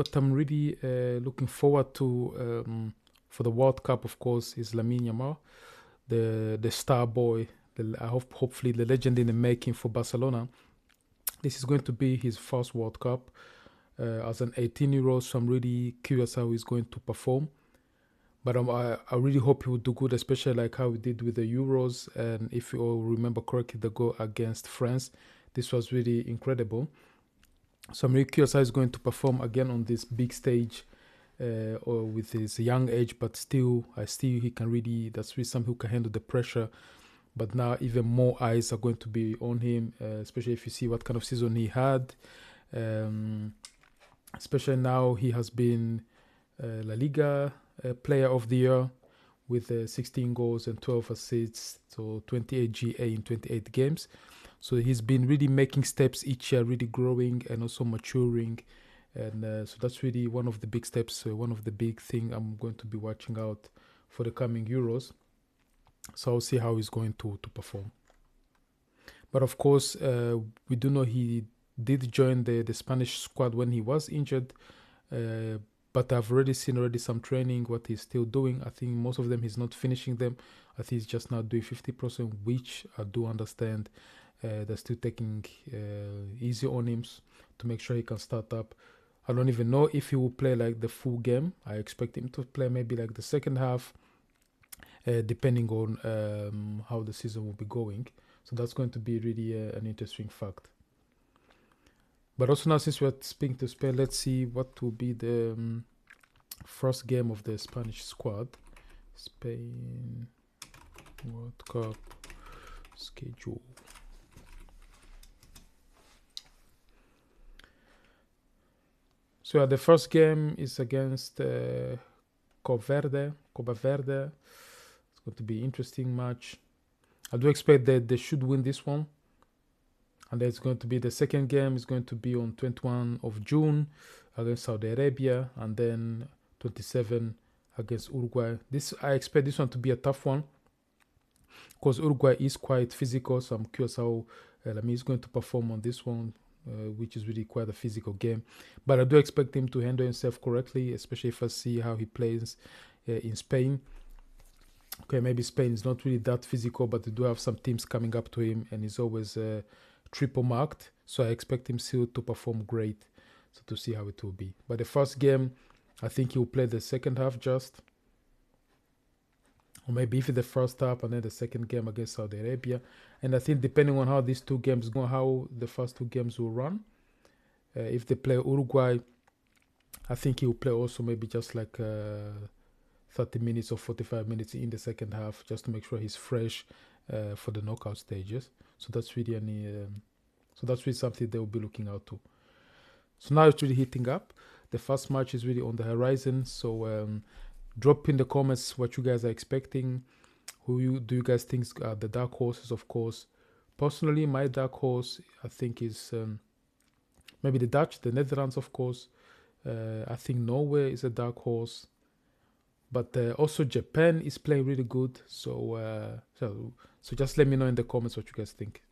What I'm really looking forward to for the World Cup, of course, is Lamine Yamal, the star boy. I hope, hopefully, the legend in the making for Barcelona. This is going to be his first World Cup as an 18-year-old. So I'm really curious how he's going to perform. But I really hope he will do good, especially like how he did with the Euros. And if you all remember correctly, the goal against France, this was really incredible. So I'm really curious how he's going to perform again on this big stage, or with his young age. But still, he can really. That's really something who can handle the pressure. But now even more eyes are going to be on him, especially if you see what kind of season he had. Especially now he has been LaLiga Player of the Year with 16 goals and 12 assists, so 28 GA in 28 games. So he's been really making steps each year, really growing and also maturing. And so that's really one of the big steps, one of the big things I'm going to be watching out for the coming Euros. So I'll see how he's going to perform. But of course, we do know he did join the Spanish squad when he was injured. But I've already seen some training, what he's still doing. I think most of them he's not finishing them. I think he's just now doing 50%, which I do understand. They're still taking easy on him to make sure he can start up. I don't even know if he will play like the full game. I expect him to play maybe like the second half, depending on how the season will be going. So that's going to be really an interesting fact. But also now, since we're speaking to Spain, let's see what will be the first game of the Spanish squad. Spain World Cup schedule. So the first game is against Cape Verde. It's going to be an interesting match. I do expect that they should win this one. And there's going to be the second game is going to be on 21 of June against Saudi Arabia, and then 27 against Uruguay. I expect this one to be a tough one because Uruguay is quite physical. So I'm curious how Lamine is going to perform on this one, which is really quite a physical game. But I do expect him to handle himself correctly, especially if I see how he plays in Spain. Okay, maybe Spain is not really that physical, but they do have some teams coming up to him, and he's always triple marked, so I expect him still to perform great. So to see how it will be. But the first game, I think he will play the second half just, or maybe if the first half and then the second game against Saudi Arabia. And I think depending on how these two games go, how the first two games will run, if they play Uruguay, I think he will play also maybe just like 30 minutes or 45 minutes in the second half, just to make sure he's fresh for the knockout stages. So that's really something they will be looking out to. So now it's really heating up. The first match is really on the horizon. So drop in the comments what you guys are expecting. Who do you guys think are the dark horses? Of course, personally, my dark horse I think is maybe the Netherlands, of course. I think Norway is a dark horse. But also Japan is playing really good. So just let me know in the comments what you guys think.